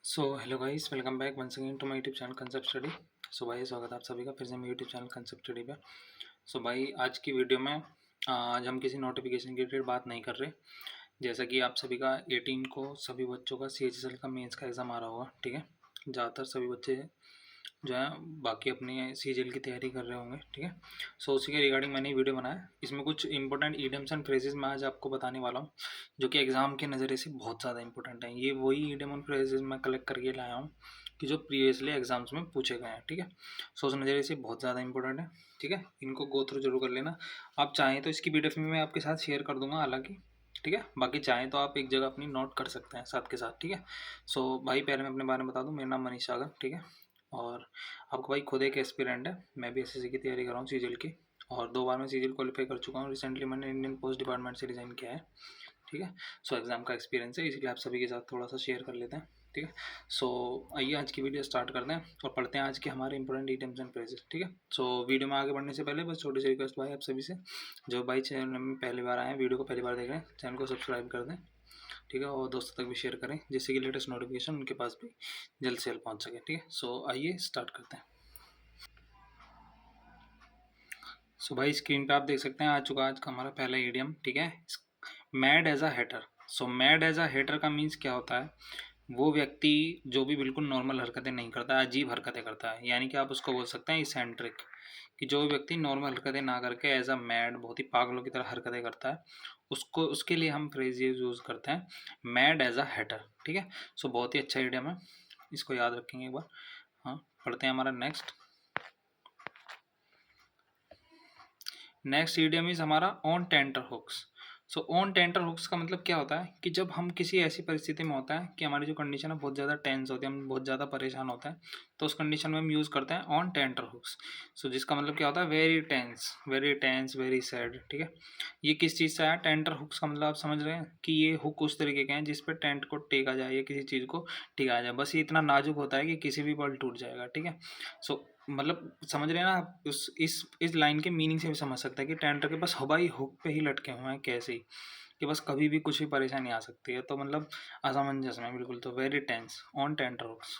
So hello guys, welcome back once again to my YouTube channel concept study. So भाई, स्वागत है आप सभी का फिर से मेरे यूट्यूब चैनल कंसेप्ट स्टडी पे। सो भाई, आज की वीडियो में आज हम किसी नोटिफिकेशन के रिलेटेड बात नहीं कर रहे। जैसा कि आप सभी का 18 को सभी बच्चों का CHSL का मेंस का एग्ज़ाम आ रहा होगा, ठीक है। ज़्यादातर सभी बच्चे जो है बाकी अपनी CGL की तैयारी कर रहे होंगे, ठीक है। सो उसी के रिगार्डिंग मैंने वीडियो बनाया। इसमें कुछ इंपॉर्टेंट ईडियम्स एंड फ्रेजेस मैं आज आपको बताने वाला हूँ, जो कि एग्ज़ाम के नज़रिए से बहुत ज़्यादा इंपॉर्टेंट हैं। ये वही ईडियम एंड फ्रेजेस मैं कलेक्ट करके लाया हूँ कि जो प्रीवियसली एग्जाम्स में पूछे गए हैं, ठीक है। सो उस नज़रिए से बहुत ज़्यादा इंपॉर्टेंट है, ठीक है। इनको गो थ्रू जरूर कर लेना। आप चाहें तो इसकी PDF में मैं आपके साथ शेयर कर दूंगा, हालांकि, ठीक है। बाकी चाहें तो आप एक जगह अपनी नोट कर सकते हैं साथ के साथ, ठीक है। सो भाई, पहले मैं अपने बारे में बता दूं, मेरा नाम मनीष सागर, ठीक है। और आपका भाई खुद एक एस्पिरेंट है। मैं भी SSC की तैयारी कर रहा हूँ, CGL की, और 2 बार मैं CGL क्वालिफाई कर चुका हूँ। रिसेंटली मैंने इंडियन पोस्ट डिपार्टमेंट से रिज़ाइन किया है, ठीक है। सो एग्ज़ाम का एक्सपीरियंस है, इसलिए आप सभी के साथ थोड़ा सा शेयर कर लेते हैं, ठीक है। सो आइए आज की वीडियो स्टार्ट करते हैं और पढ़ते हैं आज के हमारे इंपॉर्टेंट ईडियम्स एंड फ्रेजेस, ठीक है। सो वीडियो में आगे बढ़ने से पहले बस छोटी सी रिक्वेस्ट भाई आप सभी से, जो भाई चैनल में पहली बार आए हैं, वीडियो को पहली बार देख रहे हैं, चैनल को सब्सक्राइब कर दें, ठीक है। और दोस्तों तक भी शेयर करें, जिससे कि लेटेस्ट नोटिफिकेशन उनके पास भी जल्द से जल्द पहुँच सके, ठीक है। सो आइए स्टार्ट करते हैं। सो भाई, स्क्रीन पे आप देख सकते हैं आ चुका आज का हमारा पहला ईडियम, ठीक है। Mad as a hater. So mad as a hater का मीन्स क्या होता है? वो व्यक्ति जो भी बिल्कुल नॉर्मल हरकतें नहीं करता है, अजीब हरकतें करता है, यानी कि आप उसको बोल सकते हैं इसेंट्रिक। कि जो व्यक्ति नॉर्मल हरकतें ना करके एज अ मैड, बहुत ही पागलों की तरह हरकतें करता है, उसको, उसके लिए हम फ्रेज ये यूज़ करते हैं, मैड एज अ हेटर, ठीक है। सो बहुत ही अच्छा ईडियम है, इसको याद रखेंगे एक बार। हाँ, पढ़ते हैं हमारा नेक्स्ट। नेक्स्ट ईडियम इज हमारा on tenterhooks. So on tenterhooks का मतलब क्या होता है कि जब हम किसी ऐसी परिस्थिति में होता है कि हमारी जो कंडीशन है बहुत ज़्यादा टेंस होती है, हम बहुत ज़्यादा परेशान होते हैं, तो उस कंडीशन में हम यूज़ करते हैं ऑन टेंटर हुक्स। सो जिसका मतलब क्या होता है, very tense, very tense, very sad, ठीक है। ये किस चीज़ से आया टेंटर हुक्स का मतलब? आप समझ रहे हैं कि ये हुक उस तरीके के हैं जिस पर टेंट को टेका जाए या किसी चीज़ को टिकाया जाए। बस ये इतना नाजुक होता है कि किसी भी पल टूट जाएगा, ठीक है। सो मतलब समझ रहे हैं ना आप? उस इस लाइन के मीनिंग से भी समझ सकते हैं कि टेंटर के बस हवाई हुक पे ही लटके हुए हैं, कैसे ही कि बस कभी भी कुछ भी परेशानी आ सकती है। तो मतलब असमंजस में बिल्कुल, तो very tense, on tenterhooks.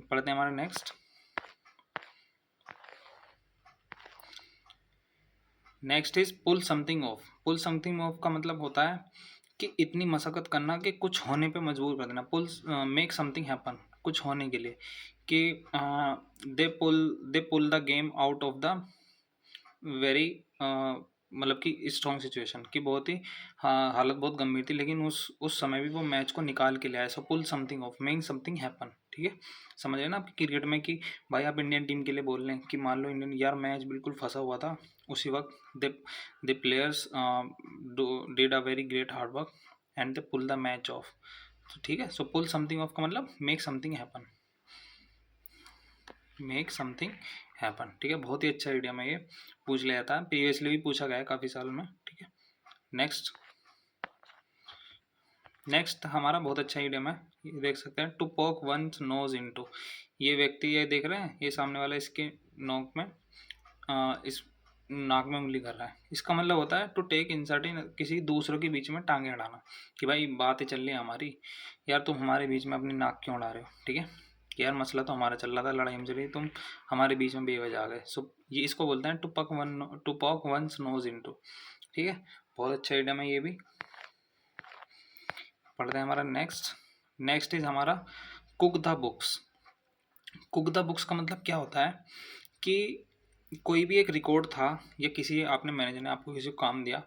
पढ़ते हैं हमारा next. Next is pull something off. Pull something off का मतलब होता है कि इतनी मशक्कत करना कि कुछ होने पे मजबूर कर देना। पुल, मेक समथिंग हैपन, कुछ होने के लिए, कि they pull the game out of the very, मतलब कि स्ट्रॉन्ग सिचुएशन, कि बहुत ही, हाँ, हालत बहुत गंभीर थी, लेकिन उस समय भी वो मैच को निकाल के ले आए। So pull something off, make something happen, ठीक है। समझ रहे हैं ना आप? क्रिकेट में कि भाई आप इंडियन टीम के लिए बोल रहे हैं कि मान लो इंडियन, यार मैच बिल्कुल फंसा हुआ था, उसी वक्त they players did a very great hard work and they pull the match off. तो ठीक है। सो पुल समथिंग ऑफ का मतलब make something happen, make something happen, ठीक है। बहुत ही अच्छा आइडिया है ये, पूछ लिया था, प्रीवियसली भी पूछा गया है काफ़ी साल में, ठीक है। नेक्स्ट। नेक्स्ट हमारा बहुत अच्छा आइडिया है, ये देख सकते हैं, to poke once nose into. ये व्यक्ति, ये देख रहे हैं, ये सामने वाला इसके नोक में, इस नाक में उंगली कर रहा है। इसका मतलब होता है टू टेक इंसर्ट इन, किसी दूसरों के बीच में टांगे अड़ाना, कि भाई बातें चल रही है हमारी, यार तुम हमारे बीच में अपनी नाक क्यों अड़ा रहे हो, ठीक है। कि यार मसला तो हमारा चल रहा था, लड़ाई में चल रही, तुम हमारे बीच में बेवजह आ गए। सो ये इसको बोलते हैं to poke one's nose into, ठीक है। बहुत अच्छा आइडिया है ये भी। पढ़ते हैं हमारा नेक्स्ट। नेक्स्ट इज हमारा cook the books. Cook the books का मतलब क्या होता है कि कोई भी एक रिकॉर्ड था, या किसी आपने, मैनेजर ने आपको किसी को काम दिया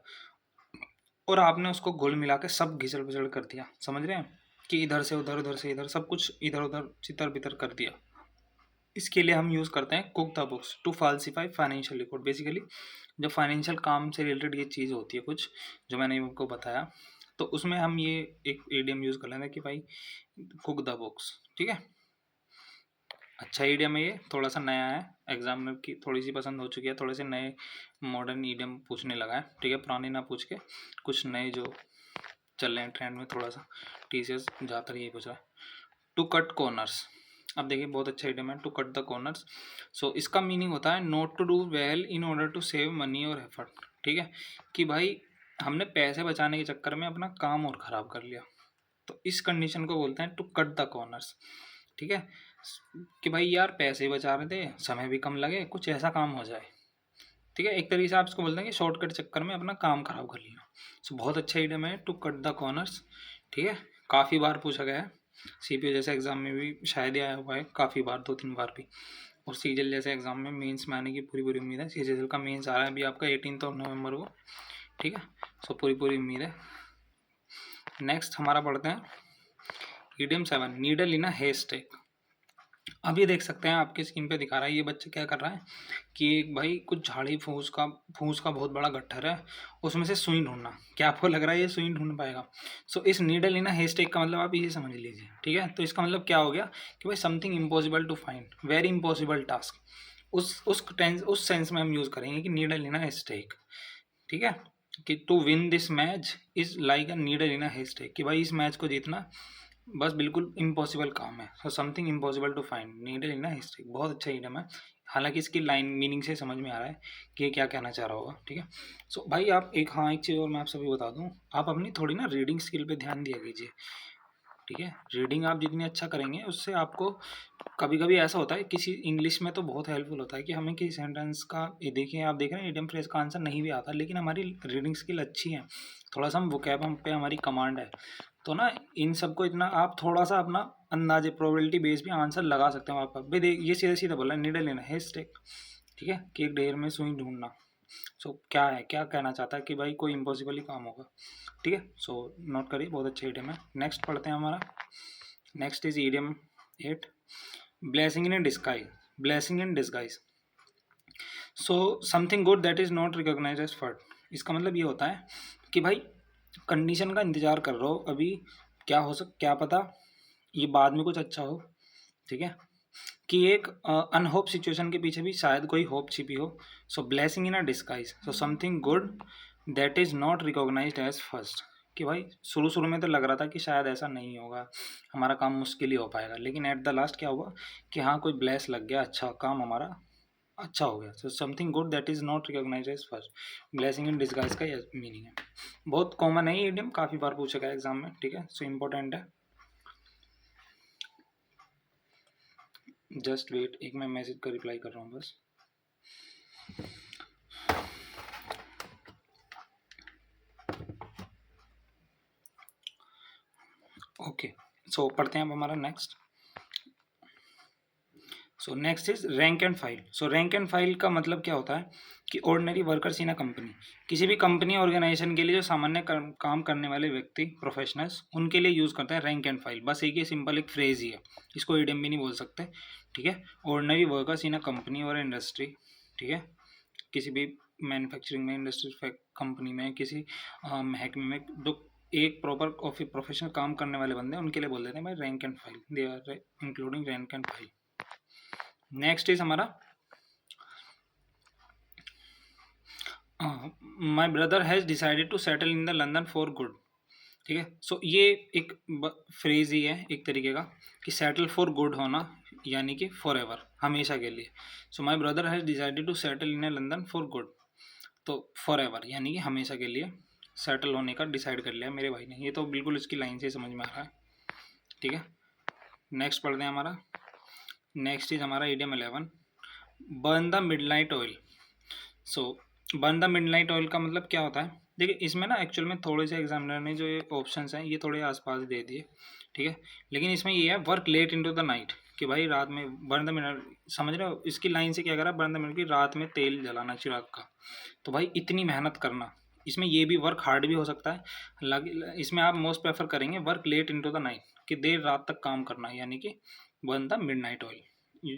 और आपने उसको घुल मिला के सब घिसड़ पिसड़ कर दिया, समझ रहे हैं, कि इधर से उधर, उधर से इधर, सब कुछ इधर उधर चितर बितर कर दिया। इसके लिए हम यूज़ करते हैं cook the books to falsify financial record. Basically जो फाइनेंशियल काम से रिलेटेड ये चीज़ होती है कुछ, जो मैंने आपको बताया, तो उसमें हम ये एक ईडियम यूज़ कर लेते हैं कि भाई कुक द बुक्स, ठीक है। अच्छा ईडियम है ये, थोड़ा सा नया है, एग्जामिनर की थोड़ी सी पसंद हो चुकी है, थोड़े से नए मॉडर्न ईडियम पूछने लगा है, ठीक है। पुराने ना पूछ के कुछ नए जो चल रहे हैं ट्रेंड में, थोड़ा सा TCS ज़्यादातर यही पूछ रहा है। To cut corners. अब देखिए, बहुत अच्छा आइडियम है, to cut the corners. So इसका मीनिंग होता है not to do well in order to save money और एफर्ट, ठीक है। कि भाई हमने पैसे बचाने के चक्कर में अपना काम और ख़राब कर लिया, तो इस कंडीशन को बोलते हैं टू कट द कॉर्नर्स। ठीक है, कि भाई यार पैसे बचा रहे थे, समय भी कम लगे, कुछ ऐसा काम हो जाए। ठीक है, एक तरीके से आप इसको बोलते हैं कि शॉर्टकट चक्कर में अपना काम खराब कर लिया। सो बहुत अच्छा इडियम है टू कट द कॉर्नर्स। ठीक है, काफ़ी बार पूछा गया है, सीपीओ जैसे एग्जाम में भी शायद ही आया हुआ है काफ़ी बार, 2-3 बार भी। और सीजीएल जैसे एग्जाम में मेंस में आने की पूरी पूरी उम्मीद है। सीजीएल का मेंस आ रहा है अभी आपका 18 नवंबर को। ठीक है, सो पूरी पूरी उम्मीद है। नेक्स्ट हमारा पढ़ते हैं idiom 7, needle in a haystack. अब ये देख सकते हैं आपके स्क्रीन पे दिखा रहा है, ये बच्चा क्या कर रहा है कि एक भाई कुछ झाड़ी फूस का बहुत बड़ा गट्ठर है, उसमें से सुई ढूंढना। क्या आपको लग रहा है ये सुई ढूंढ पाएगा? सो इस needle in a hey stake का मतलब आप ये समझ लीजिए। ठीक है, तो इसका मतलब क्या हो गया कि भाई something impossible to find, very impossible task. उस सेंस में हम यूज़ करेंगे कि नीडल इन अ स्टेक। ठीक है, कि to win this match is like a needle in a haystack, कि भाई इस मैच को जीतना बस बिल्कुल इम्पॉसिबल काम है। So something impossible to find, needle in a haystack. बहुत अच्छा इडियम है, हालांकि इसकी लाइन मीनिंग से समझ में आ रहा है कि ये क्या कहना चाह रहा होगा। ठीक है, सो भाई आप एक चीज़ और मैं आप सभी बता दूं, आप अपनी थोड़ी ना रीडिंग स्किल पे ध्यान दिया कीजिए। ठीक है, रीडिंग आप जितनी अच्छा करेंगे उससे आपको कभी कभी ऐसा होता है, किसी इंग्लिश में तो बहुत हेल्पफुल होता है कि हमें किसी सेंटेंस का, ये देखिए आप देख रहे हैं इडियम फ्रेज का आंसर नहीं भी आता, लेकिन हमारी रीडिंग स्किल अच्छी है, थोड़ा सा हम वोकैब हम पे हमारी कमांड है, तो ना इन सबको इतना आप थोड़ा सा अपना अंदाजे प्रोबेबिलिटी बेस भी आंसर लगा सकते हो। आप भाई देख ये सीधा सीधा बोला, नीडल लेना है स्टेक। ठीक है, कि एक ढेर में सुई ढूंढना। सो क्या है, क्या कहना चाहता है कि भाई कोई इम्पॉसिबल ही काम होगा। ठीक है, सो नोट करिए, बहुत अच्छा इडियम है। नेक्स्ट पढ़ते हैं हमारा, next is idiom 8, blessing in disguise. Blessing in disguise, so something good that is not recognize as first. इसका मतलब ये होता है कि भाई कंडीशन का इंतजार कर रहे हो अभी, क्या पता ये बाद में कुछ अच्छा हो। ठीक है, कि एक अनहोप सिचुएशन के पीछे भी शायद कोई होप छिपी हो। So blessing in a disguise, so something good that is not recognised as first, कि भाई शुरू शुरू में तो लग रहा था कि शायद ऐसा नहीं होगा, हमारा काम मुश्किल ही हो पाएगा, लेकिन एट द लास्ट क्या हुआ कि हाँ कोई ब्लेस लग गया, अच्छा काम हमारा अच्छा हो गया। So something good that is not recognised as first, blessing in disguise का ये मीनिंग है। बहुत कॉमन है ये इडियम, काफ़ी बार पूछा गया एग्जाम में। ठीक है, सो इम्पोर्टेंट है। जस्ट वेट, एक मैं मैसेज का रिप्लाई कर रहा हूँ बस। ओके, सो पढ़ते हैं अब हमारा next. So next is rank and file. So rank and file का मतलब क्या होता है कि ordinary workers in a company, किसी भी कंपनी ऑर्गेनाइजेशन के लिए जो सामान्य काम करने वाले व्यक्ति, प्रोफेशनल्स, उनके लिए यूज़ करते हैं रैंक एंड फाइल। बस एक ही सिंपल एक फ्रेज ही है, इसको इडियम भी नहीं बोल सकते। ठीक है, ordinary workers in a company और इंडस्ट्री। ठीक है, किसी भी मैन्युफैक्चरिंग में, इंडस्ट्री कंपनी में, किसी महकमे में जो एक प्रॉपर प्रोफेशनल काम करने वाले बंदे हैं, उनके लिए बोल देते हैं भाई rank and file, they are including rank and file. Next is हमारा my brother has decided to settle in the London for good. ठीक है, सो ये एक फ्रेज ही है एक तरीके का कि सेटल फॉर गुड होना, यानी कि फॉर एवर, हमेशा के लिए। So my brother has decided to settle in London for good, तो फॉर एवर यानी कि हमेशा के लिए सेटल होने का डिसाइड कर लिया मेरे भाई ने। ये तो बिल्कुल इसकी लाइन से समझ में आ रहा है। ठीक है, नेक्स्ट पढ़ते हैं हमारा, नेक्स्ट इज हमारा idiom 11, burn the midnight oil. So burn the midnight oil का मतलब क्या होता है? देखिए इसमें ना एक्चुअल में थोड़े से एग्जामिनर ने जो ये ऑप्शंस हैं ये थोड़े आसपास दे दिए। ठीक है, लेकिन इसमें ये है work late into the night, कि भाई रात में बर्न द मिड, समझ रहे हो इसकी लाइन से क्या करा, बर्न द मिड की रात में तेल जलाना चिराग का। तो भाई इतनी मेहनत करना, इसमें ये भी वर्क हार्ड भी हो सकता है, हालांकि इसमें आप मोस्ट प्रेफर करेंगे work late into the night, कि देर रात तक काम करना, यानी कि बर्न द मिडनाइट ऑयल।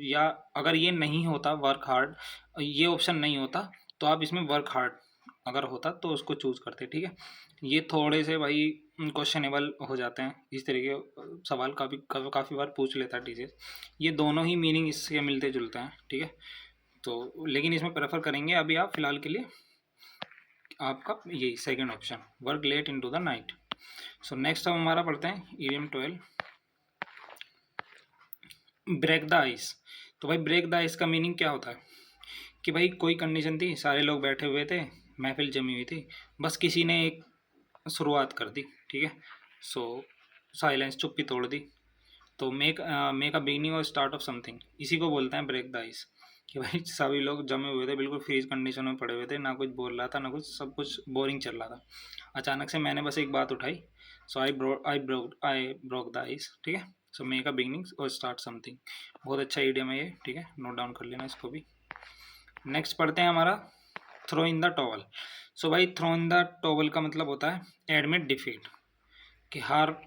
या अगर ये नहीं होता वर्क हार्ड, ये ऑप्शन नहीं होता, तो आप इसमें वर्क हार्ड अगर होता तो उसको चूज़ करते। ठीक है, ये थोड़े से भाई क्वेश्चनेबल हो जाते हैं, इस तरीके के सवाल काफ़ी बार पूछ लेता है टीचर। ये दोनों ही मीनिंग इससे मिलते जुलते हैं। ठीक है, तो लेकिन इसमें प्रेफर करेंगे अभी आप फिलहाल के लिए आपका यही second option, work late into the night. So next हम हमारा पढ़ते हैं इडियम 12, ब्रेक द आइस। तो भाई ब्रेक द आइस का मीनिंग क्या होता है कि भाई कोई कंडीशन थी, सारे लोग बैठे हुए थे, महफिल जमी हुई थी, बस किसी ने एक शुरुआत कर दी। ठीक है, सो साइलेंस, चुप्पी तोड़ दी। तो मेक अ बिगिनिंग और स्टार्ट ऑफ समथिंग, इसी को बोलते हैं ब्रेक द आइस। कि भाई सभी लोग जमे हुए थे, बिल्कुल फ्रीज कंडीशन में पड़े हुए थे, ना कुछ बोल रहा था ना कुछ, सब कुछ बोरिंग चल रहा था। अचानक से मैंने बस एक बात उठाई, सो आई ब्रोक द आइस। ठीक है, सो मेक अ बिगिनिंग और स्टार्ट समथिंग, बहुत अच्छा आइडिया है ये। ठीक है, नोट डाउन कर लेना इसको भी। नेक्स्ट पढ़ते हैं हमारा थ्रो इन द टॉवल। सो भाई थ्रो इन द टॉवल का मतलब होता है एडमिट डिफीट, कि हार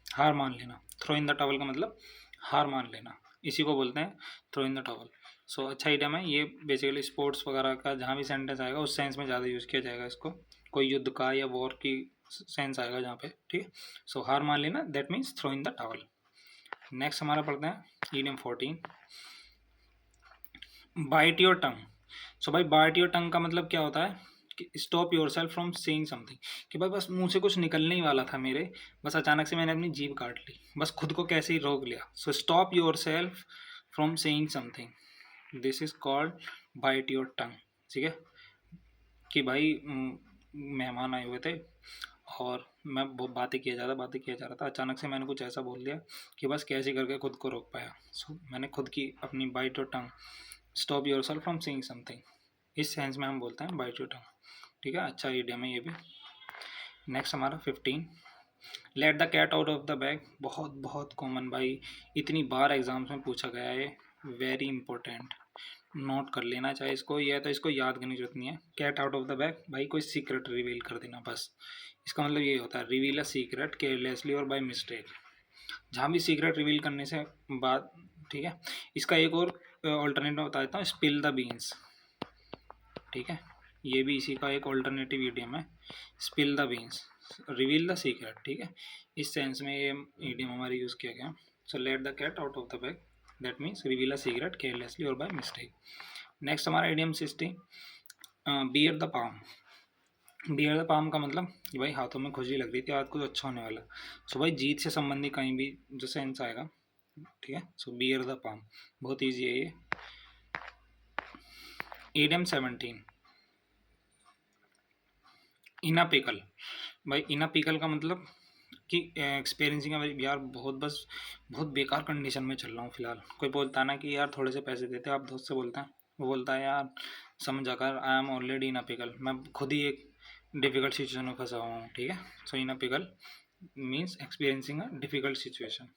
हार मान लेना। थ्रो इन द टॉवल का मतलब हार मान लेना, इसी को बोलते हैं थ्रो इन द टॉवल। सो अच्छा आइडिया है ये। बेसिकली स्पोर्ट्स वगैरह का जहाँ भी सेंटेंस आएगा उस सेंस में ज़्यादा यूज़ किया जाएगा इसको, कोई युद्ध का या वॉर की सेंस आएगा जहाँ पे। ठीक है, सो हार मान लेना, that means throw in the towel. Next हमारा पढ़ते हैं idiom 14, bite your tongue. So भाई बाइट योर टंग का मतलब क्या होता है कि stop yourself from saying something, कि भाई बस मुंह से कुछ निकलने ही वाला था मेरे, बस अचानक से मैंने अपनी जीभ काट ली, बस खुद को कैसे ही रोक लिया। So stop yourself from saying something, this is called bite your tongue. ठीक है, कि भाई मेहमान आए हुए थे और मैं बहुत बातें किया जा रहा था, अचानक से मैंने कुछ ऐसा बोल दिया कि बस कैसे करके खुद को रोक पाया। सो मैंने खुद की अपनी bite your tongue, stop yourself from saying something, इस सेंस में हम बोलते हैं बाइट योर टंग। ठीक है, अच्छा आइडिया में ये भी। नेक्स्ट हमारा 15, let the cat out of the bag. बहुत बहुत कॉमन भाई, इतनी बार एग्जाम्स में पूछा गया है, वेरी इंपॉर्टेंट, नोट कर लेना चाहे इसको, या तो इसको याद करने की जरूरत नहीं है। Cat out of the bag, भाई कोई सीक्रेट रिवील कर देना बस, इसका मतलब ये होता है रिवील अ सीक्रेट केयरलेसली और बाय मिस्टेक। जहाँ भी सीक्रेट रिवील करने से बात, ठीक है। इसका एक और ऑल्टरनेटिव बता देता हूँ, स्पिल द बीन्स। ठीक है, ये भी इसी का एक ऑल्टरनेटिव ईडियम है, spill the beans, reveal the secret. ठीक है, इस सेंस में ये ईडियम हमारी यूज़ किया गया। So let the cat out of the bag, that means reveal a secret carelessly और बाय मिस्टेक। नेक्स्ट हमारा idiom 16, bear the palm. Bear the palm का मतलब कि भाई हाथों में खुजली लग रही थी, आज कुछ अच्छा होने वाला। सो भाई जीत से संबंधित कहीं भी जो सेंस आएगा। ठीक है, सो बियर द पाम, बहुत ईजी है ये। ईडियम 17, इना पिकल। भाई इना पिकल का मतलब कि एक्सपीरियंसिंग है भाई, यार बहुत बस बहुत बेकार कंडीशन में चल रहा हूँ फिलहाल। कोई बोलता है ना कि यार थोड़े से पैसे देते, आप दोस्त से बोलते हैं, वो बोलता है यार समझा कर, I am already in a pickle, मैं खुद ही एक डिफ़िकल्ट सिचुएशन में फंसा हुआ हूँ। ठीक है, so in a pickle means experiencing a difficult situation.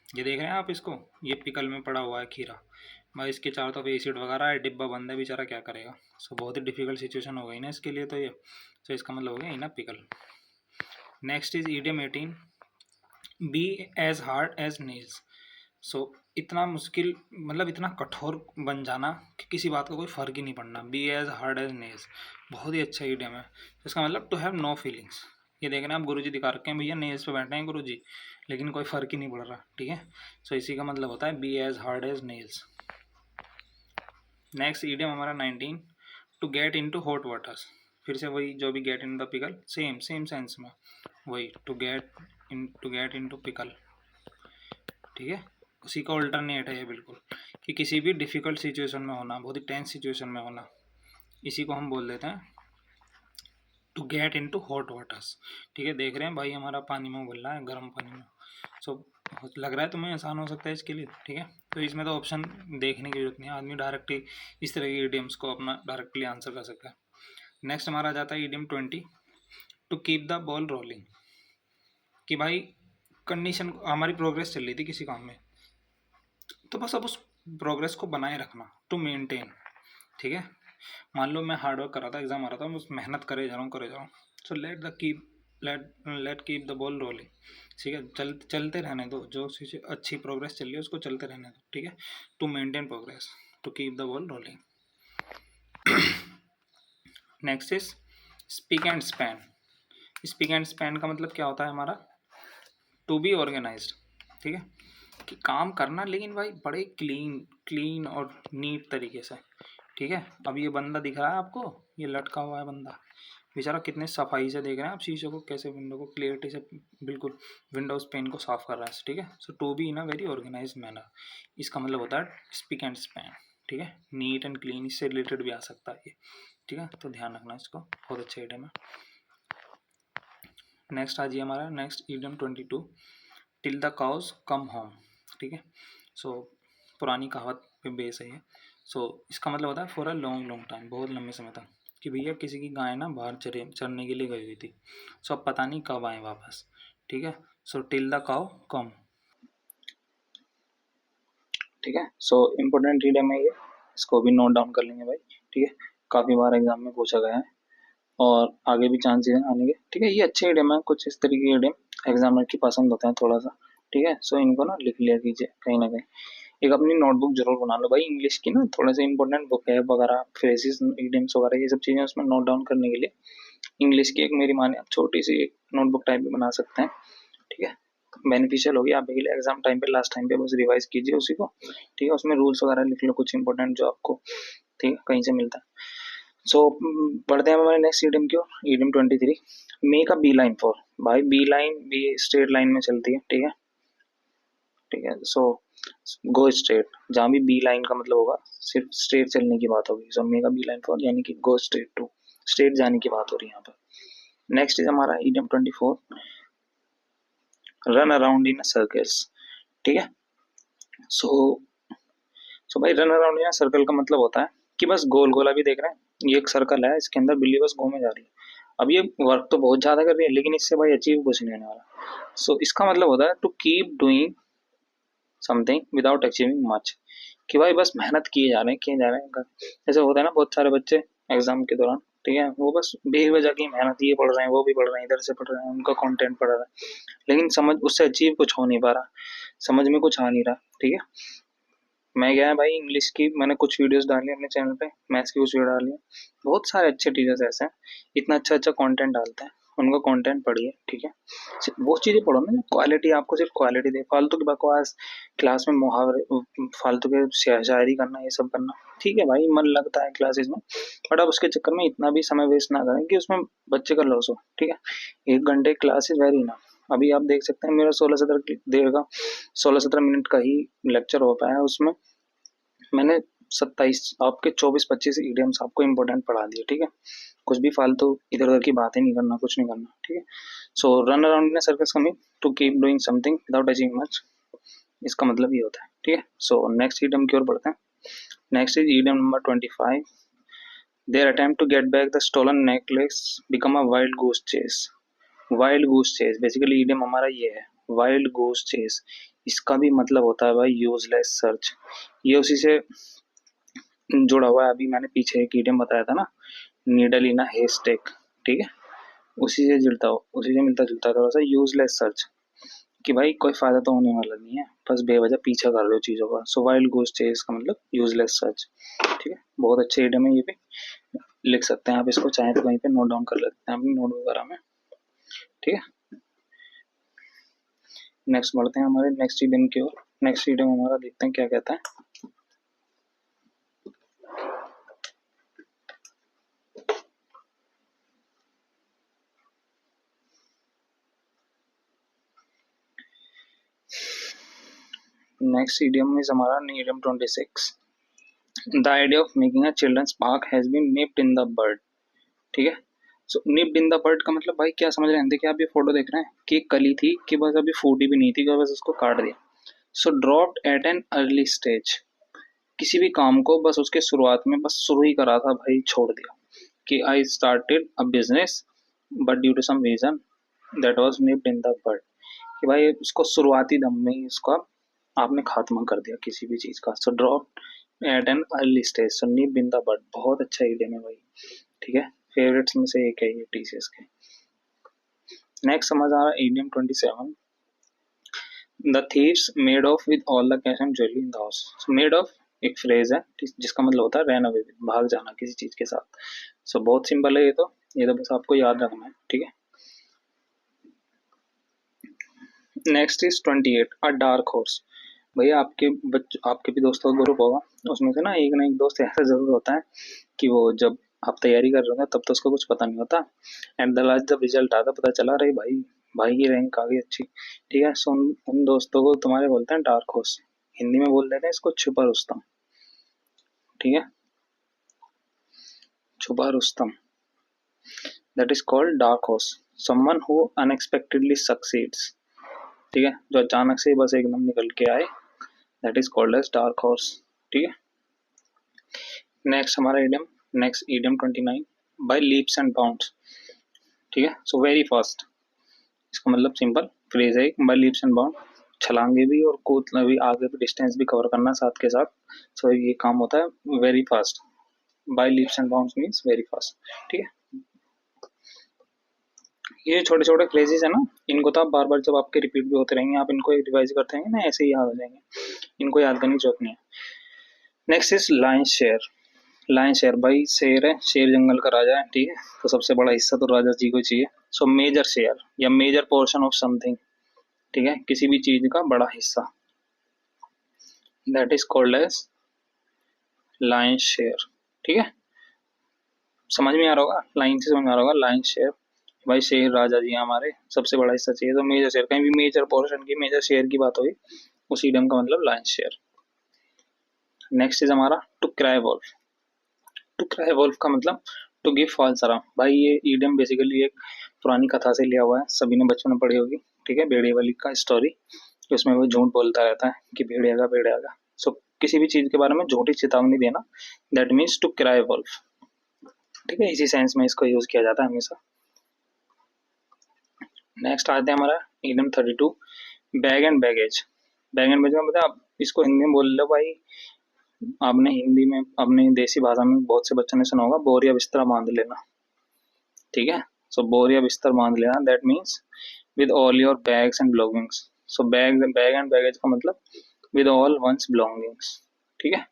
ये देख रहे हैं आप इसको, ये पिकल में पड़ा हुआ है खीरा, भाई इसके चारों तरफ एसिड वगैरह है, डिब्बा बंद है, बेचारा क्या करेगा। सो बहुत ही डिफ़िकल्ट सिचुएशन हो गई ना इसके लिए तो ये। सो इसका मतलब हो गया in a pickle. Next is idiom 18, be as hard as nails. So इतना मुश्किल मतलब इतना कठोर बन जाना कि किसी बात का कोई फ़र्क ही नहीं पड़ना, be as hard as nails, बहुत ही अच्छा ईडियम है। इसका मतलब टू हैव नो फीलिंग्स। ये देख रहे हैं आप, गुरुजी दिखा रखे हैं भैया नेल्स पे बैठे हैं गुरुजी, लेकिन कोई फ़र्क ही नहीं पड़ रहा। ठीक है, सो इसी का मतलब होता है be as hard as nails. Next idiom हमारा 19, to get into hot waters. फिर से वही जो भी get in the pickle, same same sense में वही to get into pickle. ठीक है, उसी का अल्टरनेट है ये बिल्कुल, कि किसी भी डिफ़िकल्ट सिचुएशन में होना, बहुत ही टेंस सिचुएशन में होना, इसी को हम बोल देते हैं to get into hot waters. ठीक है, देख रहे हैं भाई हमारा पानी में उबल रहा है, गर्म पानी में। सो लग रहा है तुम्हें आसान हो सकता है इसके लिए। ठीक है, तो इसमें तो ऑप्शन देखने की जरूरत नहीं है, आदमी डायरेक्ट ही इस तरह के ईडियम्स को अपना डायरेक्टली आंसर कर सकता है। नेक्स्ट हमारा आ जाता है idiom 20, to keep the ball rolling. कि भाई कंडीशन हमारी प्रोग्रेस चल रही थी किसी काम में, तो बस अब उस प्रोग्रेस को बनाए रखना, टू मेंटेन। ठीक है, मान लो मैं हार्डवर्क कर रहा था, एग्जाम आ रहा था, मैं मेहनत करे जा रहा हूँ। So let keep the ball rolling. ठीक है, चलते रहने दो, जो अच्छी प्रोग्रेस चल रही है उसको चलते रहने दो। ठीक है, to maintain progress, to keep the ball rolling. Next is spick and span. Spick and span का मतलब क्या होता है हमारा, टू बी ऑर्गेनाइज्ड। ठीक है, कि काम करना लेकिन भाई बड़े क्लीन क्लीन और नीट तरीके से। ठीक है, अब ये बंदा दिख रहा है आपको, ये लटका हुआ है बंदा, बेचारा कितने सफाई से देख रहे हैं आप शीशे को, कैसे विंडो को क्लियरिटी से बिल्कुल विंडोज पेन को साफ कर रहा है। ठीक है, so to be in a very organize manner, इसका मतलब होता है स्पीक एंड स्पैन। ठीक है, नीट एंड क्लीन, इससे रिलेटेड भी आ सकता है ये। ठीक है, तो ध्यान रखना इसको, बहुत अच्छा आइडिया है। नेक्स्ट आ जाइए हमारा next idiom 22, till the cows come home. ठीक है, सो पुरानी कहावत पे बेस है ये। सो इसका मतलब होता है for a long long time, बहुत लंबे समय तक, कि भैया किसी की गाय ना बाहर चरने के लिए गई हुई थी, सो अब पता नहीं कब आए वापस। ठीक है, सो टिल द काउ कम। ठीक है, सो इम्पोर्टेंट रीडम है ये, इसको भी नोट डाउन कर लेंगे भाई। ठीक है, काफ़ी बार एग्जाम में पूछा गया है और आगे भी चांसेस हैं आने के। ठीक है, ये अच्छे ईडियम है, कुछ इस तरीके के ईडियम एग्जामिनर की पसंद होते हैं थोड़ा सा। ठीक है, सो इनको ना लिख लिया कीजिए कहीं ना कहीं, एक अपनी नोटबुक जरूर बना लो भाई, इंग्लिश की ना थोड़े से इंपॉर्टेंट बुक है वगैरह, फ्रेजेस ईडियम्स वगैरह ये सब चीज़ें उसमें नोट डाउन करने के लिए इंग्लिश की एक मेरी माने आप छोटी सी एक नोटबुक टाइप भी बना सकते हैं। ठीक है, बेनिफिशियल होगी आपके लिए एग्जाम टाइम पे, लास्ट टाइम पे बस रिवाइज कीजिए उसी को। ठीक है, उसमें रूल्स वगैरह लिख लो कुछ इंपॉर्टेंट जो आपको ठीक है कहीं से मिलता है। सो बढ़ते हैं हमारे नेक्स्ट ईडियम की ओर, idiom 23, make a beeline for. भाई बी लाइन भी स्ट्रेट लाइन में चलती है। ठीक है, ठीक है, सो गो स्ट्रेट, जहाँ भी बी लाइन का मतलब होगा सिर्फ स्ट्रेट चलने की बात होगी, so make a beeline for यानी कि गो स्ट्रेट टू, स्ट्रेट जाने की बात हो रही है यहाँ पर। नेक्स्ट इज हमारा ईडियम 24, रन अराउंड इन सर्कल्स। ठीक है, सो सो भाई रन अराउंड इन सर्कल का मतलब होता है कि बस गोल गोल, अभी देख रहे हैं ये एक सर्कल है, इसके अंदर बिल्ली बस घूमे जा रही है। अब ये वर्क तो बहुत ज्यादा कर रही है लेकिन इससे भाई अचीव कुछ नहीं होने वाला। सो इसका मतलब होता है to keep doing something without achieving much, कि भाई बस मेहनत किए जा रहे हैं किए जा रहे हैं। जैसे होता है ना बहुत सारे बच्चे एग्जाम के दौरान, ठीक है, वो बस बेवजह की मेहनत, ये पढ़ रहे हैं वो भी पढ़ रहे हैं इधर से पढ़ रहे हैं उनका कंटेंट पढ़ रहा है, लेकिन समझ उससे अचीव कुछ हो नहीं पा रहा, समझ में कुछ आ नहीं रहा। ठीक है, मैं गया है भाई इंग्लिश की, मैंने कुछ वीडियोस डाली अपने चैनल पे, मैथ्स की कुछ वीडियो डाली है, बहुत सारे अच्छे टीचर्स ऐसे हैं इतना अच्छा अच्छा कंटेंट डालते हैं, उनका कंटेंट पढ़िए। ठीक है, वो चीज़ें पढ़ो ना क्वालिटी, आपको सिर्फ क्वालिटी दे, फालतू की बकवास क्लास में मुहावरे, फालतू के शायरी करना ये सब करना, ठीक है भाई मन लगता है क्लासेस में, बट आप उसके चक्कर में इतना भी समय वेस्ट ना करें कि उसमें बच्चे का लॉस हो। ठीक है, 1 घंटे क्लास इज वेरी ना, अभी आप देख सकते हैं मेरा 16-17 देर का 16-17 मिनट का ही लेक्चर हो पाया है, उसमें मैंने 27 आपके 24-25 ईडियम्स आपको इम्पोर्टेंट पढ़ा दिए। ठीक है, कुछ भी फालतू इधर उधर की बातें नहीं करना, कुछ नहीं करना। ठीक है, so run around in circles coming to keep doing something without achieving much, इसका मतलब ये होता है। ठीक है, सो नेक्स्ट ईडियम की ओर बढ़ते हैं। Next is idiom number 25, their attempt to get back the stolen necklace become a wild goose chase. Wild goose chase basically idiom हमारा ये है, वाइल्ड गूस चेस, इसका भी मतलब होता है भाई यूजलेस सर्च, ये उसी से जुड़ा हुआ है, अभी मैंने पीछे एक ईडियम बताया था ना, नीडल इन अ हेस्टेक। ठीक है, उसी से जुड़ता हो, उसी से मिलता जुलता है थोड़ा सा यूजलेस सर्च, कि भाई कोई फायदा तो होने वाला नहीं है, बस बेवजह पीछा कर रहे हो चीजों का। सो वाइल्ड गोस चेस का मतलब यूजलेस सर्च। ठीक है, बहुत अच्छे ईडियम है, ये भी लिख सकते हैं आप इसको, चाहे तो कहीं पे नोट डाउन कर लेते हैं अपनी नोट वगैरह में। ठीक है, नेक्स्ट बढ़ते हैं हमारे नेक्स्ट ईडियम की ओर। नेक्स्ट ईडियम हमारा देखते हैं क्या कहता है। नेक्स्ट ईडियम इज हमारा idiom 26, the idea of making a children's park has been nipped in the bird. ठीक है, so nipped in the bird का मतलब भाई क्या समझ रहे हैं, देखिए आप ये फोटो देख रहे हैं कि एक कली थी कि बस अभी फूटी भी नहीं थी कि बस उसको काट दिया। So dropped at an early stage, किसी भी काम को बस उसके शुरुआत में बस शुरू ही करा था भाई छोड़ दिया, कि I started a business but due to some reason that was nipped in the bud, कि भाई उसको शुरुआती दम में ही उसका आपने खात्मा कर दिया किसी भी चीज का। So drop eight an early stage, so nipped in the bird, बहुत अच्छा ईडियम है भाई। ठीक है, फेवरेट्स में से एक है ये टीसीएस के। नेक्स्ट समझ आ रहा है idiom 27, the thieves made of with all the cash and jewellery in the house. Made of एक फ्रेज है जिसका मतलब होता है रन अवे विद, भाग जाना किसी चीज के साथ। सो बहुत सिंपल है ये तो बस आपको याद रखना है। ठीक है, next is 28, a dark horse. भैया आपके भी दोस्तों का ग्रुप होगा, उसमें से ना एक दोस्त ऐसा जरूर होता है कि वो जब आप तैयारी कर रहे होंगे तब तो उसको कुछ पता नहीं होता, एंड द लास्ट जब रिजल्ट आता पता चला अरे भाई भाई की रैंक आ गई अच्छी। ठीक है, सो उन दोस्तों को तुम्हारे बोलते हैं डार्क हॉर्स, हिंदी में बोल देते हैं इसको छुपा रुस्तम। ठीक है, छुपा Rustam, that is called dark horse. Someone who unexpectedly succeeds, ठीक है, जो अचानक से बस एकदम निकल के आए, that is called as dark horse, ठीक है। नेक्स्ट हमारा idiom, next idiom 29, by leaps and bounds, ठीक है। सो वेरी फास्ट, इसका मतलब सिंपल फ्रेज है, बाय लीप्स एंड बाउंड, छलांगे भी और कूदना भी, आगे भी डिस्टेंस भी कवर करना साथ के साथ। सो ये काम होता है very fast, by leaps and bounds means very fast, ठीक है। ये छोटे छोटे फ्रेजेस है ना, इनको तो आप बार बार जब आपके रिपीट भी होते रहेंगे, आप इनको रिवाइज करते रहेंगे ना, ऐसे ही याद हो जाएंगे, इनको याद करने की जरूरत नहीं है। Next is line share. Line share, भाई शेर है, शेर जंगल का राजा है, ठीक है, तो सबसे बड़ा हिस्सा तो राजा जी को चाहिए। सो मेजर शेयर या मेजर पोर्शन ऑफ समथिंग, ठीक है, किसी भी चीज का बड़ा हिस्सा, that is called as lion share, ठीक है। समझ में आ रहा होगा, लाइन से समझ में आ रहा होगा, लाइन शेयर, भाई शेर राजा जी हमारे, सबसे बड़ा हिस्सा चाहिए, तो मेजर शेयर, कहीं भी मेजर पोर्शन की, मेजर शेयर की बात हुई, उस इडियम का मतलब लाइन शेयर। नेक्स्ट इज हमारा to cry wolf. To cry wolf का मतलब टू गिव फॉल्स अलार्म, भाई ये इडियम बेसिकली एक पुरानी कथा से लिया हुआ है, सभी ने बचपन में पढ़ी होगी, ठीक है, भेड़िया वाली का स्टोरी, उसमें वो झूठ बोलता रहता है कि भेड़िया का। सो किसी भी चीज के बारे में झूठी चेतावनी देना, that means to cry wolf, ठीक है, इसी सेंस में इसको यूज किया जाता है हमेशा। नेक्स्ट आते हैं हमारा idiom 32, bag and baggage. Bag and baggage मतलब आप इसको हिंदी में बोल लो भाई, आपने हिंदी में अपनी देसी भाषा में बहुत से बच्चों ने सुना होगा, बोरिया बिस्तरा बांध लेना, ठीक है। सो बोरिया बिस्तर बांध लेना, that means with all your bags and belongings. So bag bag and baggage का मतलब विद ऑल वंस बिलोंगिंग्स, ठीक है।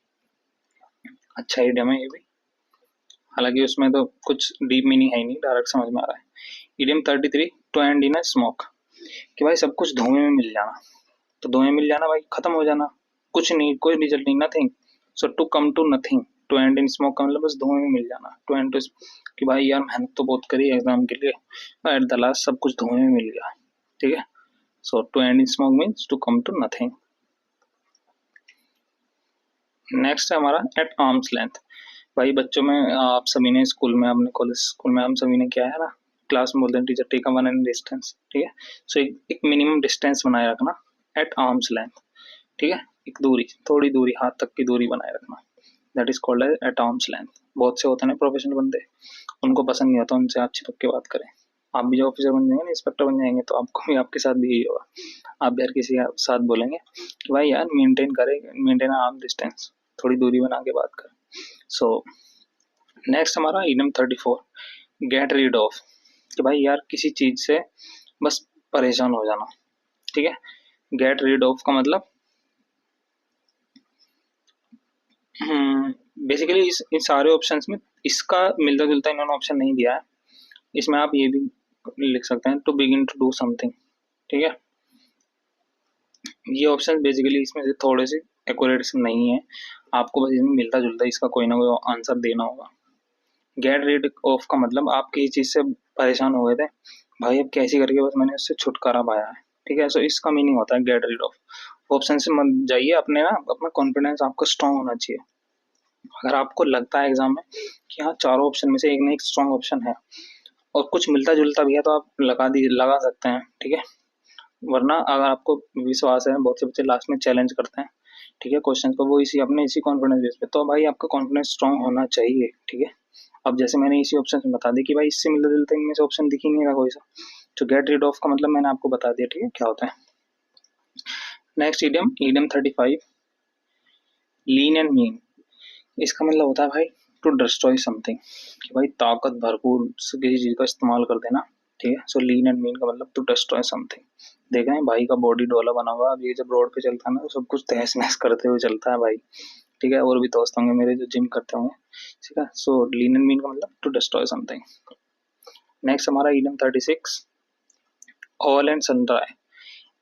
अच्छा इडियम है ये भी, हालांकि उसमें तो कुछ डीप मीनिंग है ही नहीं, डायरेक्ट समझ में आ रहा है। Idiom 33, to end in a smoke, कि भाई सब कुछ धुएं में मिल जाना, तो धुएं मिल जाना भाई खत्म हो जाना, कुछ नहीं, कोई रिजल्ट नहीं, nothing. So to come to nothing, to end in smoke का मतलब बस धुएं में मिल जाना, टू एंड टू, कि भाई यार मेहनत तो बहुत करी एग्जाम के लिए, एट द लास्ट सब कुछ धुएं में मिल गया, ठीक है। So to end in smoke means to come to nothing. Next है हमारा एट आर्म्स लेंथ। भाई बच्चों में आप सभी ने स्कूल में, अपने कॉलेज स्कूल में हम सभी ने किया है ना, क्लास में बोलते हैं teacher take one and distance, ठीक है। सो एक मिनिमम डिस्टेंस बनाए रखना एट आर्म्स लेंथ, ठीक है, एक दूरी, थोड़ी दूरी, हाथ तक की दूरी बनाए रखना, that is called eight arms length. बहुत से होते हैं प्रोफेशनल बंदे, उनको पसंद नहीं होता उनसे आप चिपक के बात करें। आप भी जो ऑफिसर बन जाएंगे ना, इंस्पेक्टर बन जाएंगे, तो आपको भी आपके साथ भी यही होगा, आप भी हर किसी के साथ बोलेंगे कि भाई यार मेंटेन आर्म डिस्टेंस, थोड़ी दूरी बना के बात करें। सो नेक्स्ट हमारा इडियम 34, गेट रीड ऑफ, कि भाई यार किसी चीज से बस परेशान हो जाना, ठीक है। गेट रीड ऑफ का मतलब बेसिकली इन सारे ऑप्शंस में इसका मिलता जुलता इन्होंने ऑप्शन नहीं दिया है, इसमें आप ये भी लिख सकते हैं to begin to do something, ठीक है। ये ऑप्शन बेसिकली इसमें से थोड़े से एक्यूरेट नहीं है, आपको बस इसमें मिलता जुलता इसका कोई ना कोई आंसर देना होगा। गेट रीड ऑफ का मतलब आप किसी चीज से परेशान हो गए थे, भाई अब कैसे करके बस मैंने उससे छुटकारा पाया है, ठीक है। सो इसका मीनिंग होता है गेट रीड ऑफ। ऑप्शन से मत जाइए, अपने ना अपना कॉन्फिडेंस आपको स्ट्रांग होना चाहिए। अगर आपको लगता है एग्जाम में कि हाँ चारों ऑप्शन में से एक ना एक स्ट्रांग ऑप्शन है और कुछ मिलता जुलता भी है, तो आप लगा सकते हैं, ठीक है। वरना अगर आपको विश्वास है, बहुत से बच्चे लास्ट में चैलेंज करते हैं, ठीक है, क्वेश्चन को, वो इसी कॉन्फिडेंस बेस पे, तो भाई आपका कॉन्फिडेंस स्ट्रांग होना चाहिए, ठीक है। अब जैसे मैंने इसी ऑप्शन में बता दी कि भाई इससे मिलता जुलता इनमें से ऑप्शन दिख ही नहीं रहा कोई सा, तो गेट रीड ऑफ का मतलब मैंने आपको बता दिया, ठीक है, क्या होता है। Next idiom, idiom 35, lean and mean. इसका मतलब होता है भाई टू डिस्ट्रॉय समथिंग, कि भाई ताकत भरपूर किसी चीज का इस्तेमाल कर देना, ठीक है। सो लीन एंड मीन का मतलब टू डिस्ट्रॉय समथिंग। देख रहे हैं भाई का बॉडी डोला बना हुआ, अब ये जब रोड पे चलता है ना, तो सब कुछ तहस नहस करते हुए चलता है भाई, ठीक है। और भी दोस्त होंगे मेरे जो जिम करते होंगे, ठीक है। सो लीन एंड मीन का मतलब टू डिस्ट्रॉय समथिंग। नेक्स्ट हमारा idiom 36, all and sundry,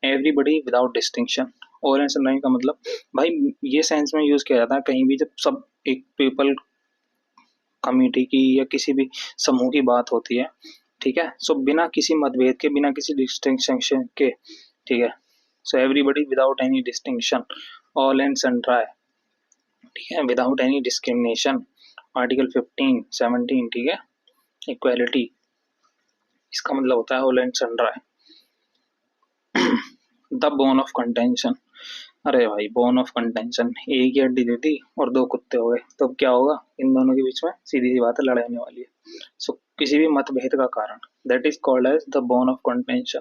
everybody without distinction. All and sundry का मतलब भाई ये सेंस में यूज किया जाता है कहीं भी जब सब एक पीपल कम्युनिटी की या किसी भी समूह की बात होती है, ठीक है। सो बिना किसी मतभेद के, बिना किसी डिस्टिंक्शन के, ठीक है। So everybody without any distinction, all and sundry, ठीक है, विदाउट एनी डिस्क्रिमिनेशन, आर्टिकल 15, 17, ठीक है, इक्वालिटी, इसका मतलब होता है whole and sundry. The bone of contention, अरे भाई बोन ऑफ कंटेंशन, एक ही हड्डी दे दी और दो कुत्ते हो गए, तो अब क्या होगा, इन दोनों के बीच में सीधी सी बात है, लड़ाई होने वाली है। सो किसी भी मतभेद का कारण, that is called as the bone of contention.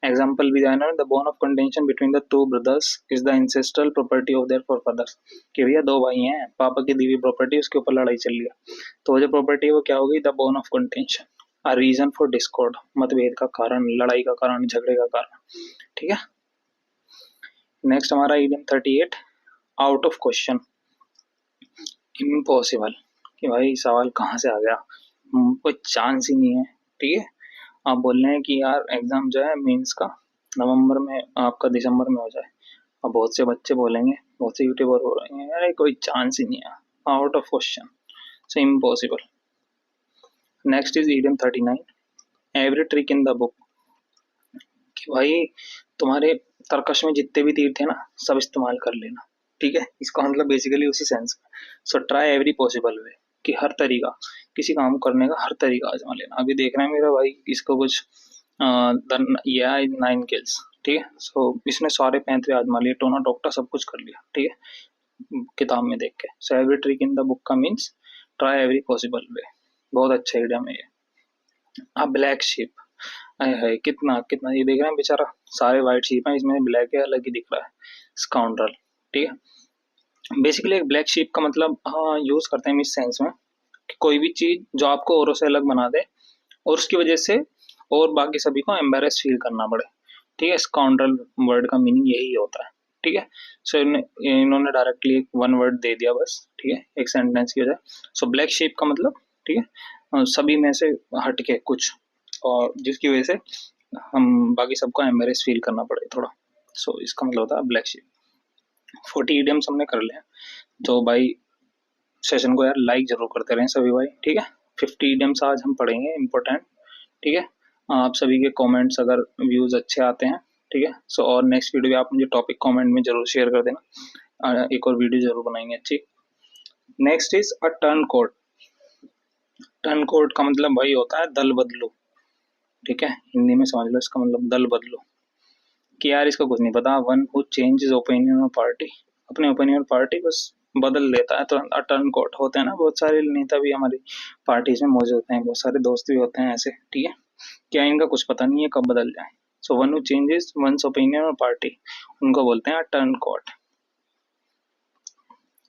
Example भी जाना, the bone of contention between the two brothers is the ancestral property of their forefathers. कि भैया दो भाई हैं, पापा की दी हुई प्रॉपर्टी, उसके ऊपर लड़ाई चल रही है, तो वो जो प्रॉपर्टी है वो क्या होगी, the bone of contention, a reason for discord, मतभेद का कारण, लड़ाई का कारण, झगड़े का कारण। ठीक है। नेक्स्ट हमारा idiom 38, out of question, impossible, कि भाई सवाल कहाँ से आ गया, कोई चांस ही नहीं है। ठीक है। आप बोल रहे हैं कि यार एग्जाम जो है मेंस का नवंबर में, आपका दिसंबर में हो जाए, और बहुत से बच्चे बोलेंगे, बहुत से यूट्यूबर बोल रहे हैं यार कोई चांस ही नहीं है, out of question, so impossible. Next is idiom 39, every trick in the book, कि भाई तुम्हारे तर्कश में जितने भी तीर थे ना, सब इस्तेमाल कर लेना। ठीक है। इसका मतलब बेसिकली उसी सेंस में, सो ट्राई एवरी पॉसिबल वे, कि हर तरीका, किसी काम करने का हर तरीका आजमा लेना। अभी देख रहे हैं मेरा भाई, इसको कुछ या 9 किल्स, ठीक है, सो इसने सारे पैंतरे आजमा लिए, टोना टोकटा सब कुछ कर लिया। ठीक है, किताब में देख के। So every trick in the book का means try every possible way. बहुत अच्छा आइडिया में ये। अब ब्लैक शिप, हाय हाय, कितना कितना, ये देख रहे हैं बेचारा, सारे वाइट शीप हैं, इसमें ब्लैक है, अलग ही दिख रहा है, स्काउंड्रल। ठीक है। बेसिकली एक ब्लैक शीप का मतलब हाँ यूज करते हैं इस सेंस में, कि कोई भी चीज जो आपको औरों से अलग बना दे, और उसकी वजह से और बाकी सभी को एम्बेरस फील करना पड़े। ठीक है। स्काउंड्रल वर्ड का मीनिंग यही होता है। ठीक है। सो इन्होंने डायरेक्टली एक वन वर्ड दे दिया बस। ठीक है, एक सेंटेंस की वजह। सो ब्लैक शीप का मतलब, ठीक है, सभी में से हटके कुछ, और जिसकी वजह से हम बाकी सबको एम्बेरस फील करना पड़े थोड़ा। सो इसका मतलब होता है ब्लैक शीप। 40 इडियम्स हमने कर लिया, तो भाई सेशन को यार लाइक जरूर करते रहें सभी भाई। ठीक है। 50 इडियम्स आज हम पढ़ेंगे, इंपॉर्टेंट। ठीक है। आप सभी के कमेंट्स अगर व्यूज अच्छे आते हैं, ठीक है, सो और नेक्स्ट वीडियो आप मुझे टॉपिक कमेंट में जरूर शेयर कर देना, एक और वीडियो जरूर बनाएंगे अच्छी। Next is a turn code. Turn code का मतलब भाई होता है दल बदलो। ठीक है, हिंदी में समझ लो इसका मतलब दल बदलो, कि यार इसका कुछ नहीं पता, वन हु चेंजेस ओपिनियन और पार्टी, अपने ओपिनियन और पार्टी बस बदल लेता है, तो टर्न कोट होते हैं ना, बहुत सारे नेता भी हमारी पार्टी में मौजूद होते हैं, बहुत सारे दोस्त भी होते हैं ऐसे। ठीक है, क्या इनका कुछ पता नहीं है कब बदल जाए। So one who changes one's opinion और पार्टी, उनको बोलते हैं turn coat.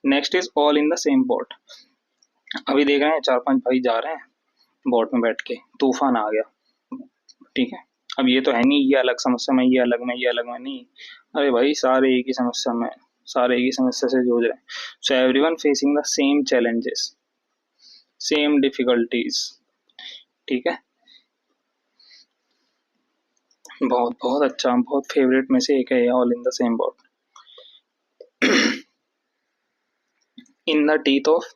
Next is all in the same boat. अभी देख रहे हैं 4-5 भाई जा रहे हैं बोट में बैठ के, तूफान आ गया। ठीक है, अब ये तो है नहीं ये अलग समस्या में, ये अलग में, ये अलग में, नहीं, अरे भाई सारे एक ही समस्या में, सारे एक ही समस्या से जूझ रहे हैं। So everyone facing the same challenges, same difficulties. ठीक है, बहुत बहुत अच्छा, बहुत फेवरेट में से एक है all in the same boat. In the teeth of,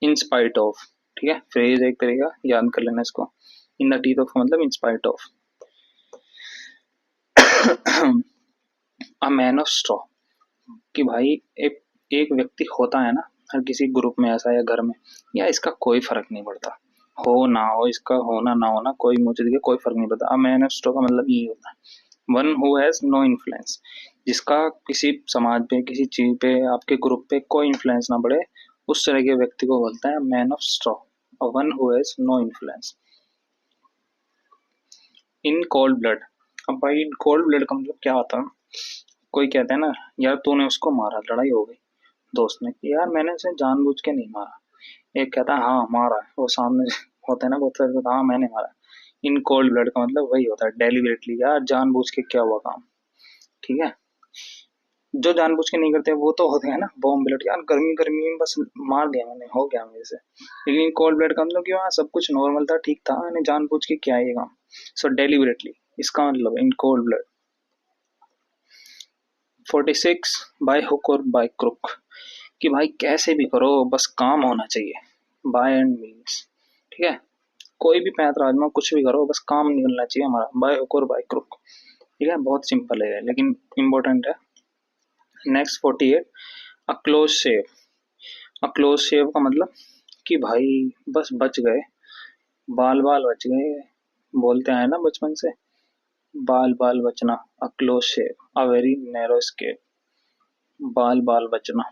in spite of. ठीक है, फ्रेज एक तरीका याद कर लेना इसको। इन द टीथ ऑफ का मतलब in spite of. A man of straw, कि भाई एक एक व्यक्ति होता है ना हर किसी ग्रुप में ऐसा, या घर में, या इसका कोई फर्क नहीं पड़ता, हो ना हो, इसका होना ना होना कोई मुझे दिखे कोई फर्क नहीं पड़ता। अब मैन स्ट्रो का मतलब यही होता है, one who has no influence, जिसका किसी समाज पे, किसी चीज पे, आपके ग्रुप पे कोई इन्फ्लुएंस ना पड़े, उस तरह के व्यक्ति को बोलते हैं man of straw, one who has no influence. In cold blood, अब भाई इन कोल्ड ब्लड का मतलब क्या होता है, कोई कहता है ना यार तूने उसको मारा, लड़ाई हो गई, दोस्त ने कि यार मैंने उसे जानबूझ के नहीं मारा, एक कहता है हाँ मारा है, वो सामने होता है ना बहुत सारे, हाँ मैंने मारा। इन कोल्ड ब्लड का मतलब वही होता है डेलिबरेटली, यार जानबूझ के क्या हुआ काम। ठीक है, जो जानबूझ के नहीं करते वो तो होते हैं ना बॉम्ब ब्लड, यार गर्मी गर्मी में बस मार दिया मैंने, हो गया मेरे से। लेकिन कोल्ड ब्लड का मतलब कि हाँ सब कुछ नॉर्मल था, ठीक था, मैंने जानबूझ के क्या ये काम। सो डेलिबरेटली, इसका मतलब इन कोल्ड ब्लड। 46, बाय हुक और बाय क्रुक, कि भाई कैसे भी करो बस काम होना चाहिए, बाय एंड मीन्स। ठीक है, कोई भी पैंतरा आजमाओ, कुछ भी करो, बस काम निकलना चाहिए हमारा, बाय हुक और बाय क्रुक। ठीक है, बहुत सिंपल है लेकिन इम्पोर्टेंट है। Next 48, a close shave. A close shave का मतलब कि भाई बस बच गए, बाल बाल बच गए, बोलते आए ना बचपन से, बाल बाल बचना, a close shave, a very narrow escape. बाल बाल बचना,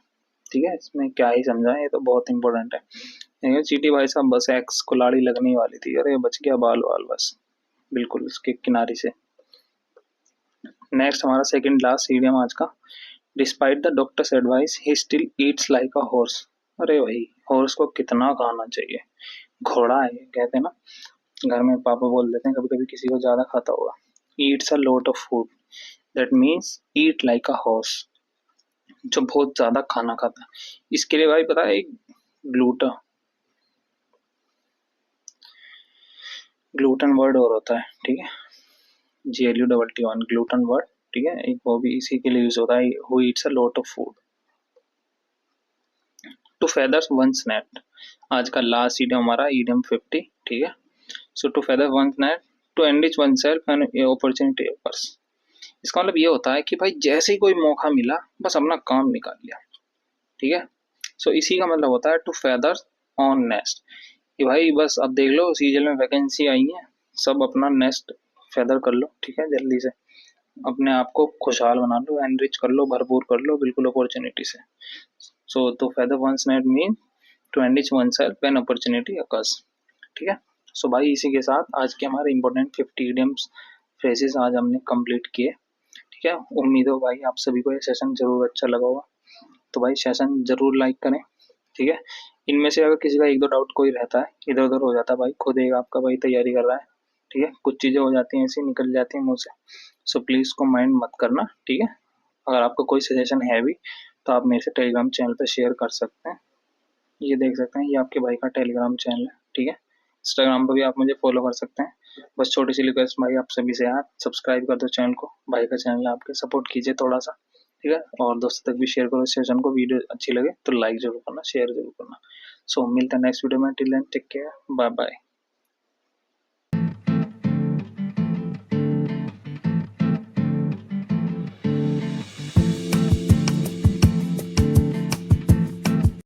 ठीक है, इसमें क्या ही समझाएं, ये तो बहुत इंपॉर्टेंट है। ये चीटी भाई साहब बस एक्स कुल्हाड़ी लगने वाली थी, अरे बच गया बाल बाल बस, बिल्कुल उसके किनारे से। नेक्स्ट हमारा सेकंड लास्ट इडियम आज का, despite the doctors advice he still Yeats like a horse. अरे भाई, हॉर्स को कितना खाना चाहिए, घोड़ा है ये, कहते हैं ना, घर में पापा बोल देते हैं कभी कभी किसी को ज्यादा खाता होगा, Yeats a lot of food, that means eat like a horse, जो बहुत ज्यादा खाना खाता है। इसके लिए भाई पता है, ग्लूटा ग्लूटन वर्ड और होता है, ठीक है, GLUTT1 ग्लूटन वर्ड, ठीक है, एक वो भी इसी के लिए यूज होता है, who eats a lot of food. To feathers one's nest, आज का लास्ट ईडियम हमारा ईडियम 50, ठीक है। So to feather one's nest, to enrich one self and opportunity offers. इसका मतलब ये होता है कि भाई जैसे ही कोई मौका मिला बस अपना काम निकाल लिया, ठीक है। सो इसी का मतलब होता है टू फेदर ऑन नेस्ट, कि भाई बस अब देख लो सीजन में वैकेंसी आई है, सब अपना नेस्ट फेदर कर लो, ठीक है, जल्दी से अपने आप को खुशहाल बना लो, एनरिच कर लो, भरपूर कर लो बिल्कुल अपॉर्चुनिटी से। सो तो feather one's nest mean to enrich one self when opportunity occurs, ठीक है। सो भाई इसी के साथ आज के हमारे इंपॉर्टेंट 50 इडियम्स फ्रेजेस आज हमने कंप्लीट किए, ठीक है। उम्मीद हो भाई आप सभी को ये सेशन जरूर अच्छा लगा होगा, तो भाई सेशन जरूर लाइक करें, ठीक है। इनमें से अगर किसी का एक दो डाउट कोई रहता है, इधर उधर हो जाता है भाई, खुद एक आपका भाई तैयारी कर रहा है, ठीक है, कुछ चीजें हो जाती हैं ऐसी निकल जाती हैं मुंह से, सो प्लीज इसको माइंड मत करना, ठीक है। अगर आपको कोई सजेशन है भी तो आप मेरे से टेलीग्राम चैनल पे शेयर कर सकते हैं, ये देख सकते हैं, ये आपके भाई का टेलीग्राम चैनल है, ठीक है। इंस्टाग्राम पर भी आप मुझे फॉलो कर सकते हैं। बस छोटी सी रिक्वेस्ट भाई आप सभी से, आप सब्सक्राइब कर दो चैनल को, भाई का चैनल है आपके, सपोर्ट कीजिए थोड़ा सा, ठीक है, और दोस्तों तक भी शेयर करो इस सेशन को, वीडियो अच्छी लगे तो लाइक जरूर करना, शेयर जरूर करना। सो मिलते हैं नेक्स्ट वीडियो में, till then take care, bye bye.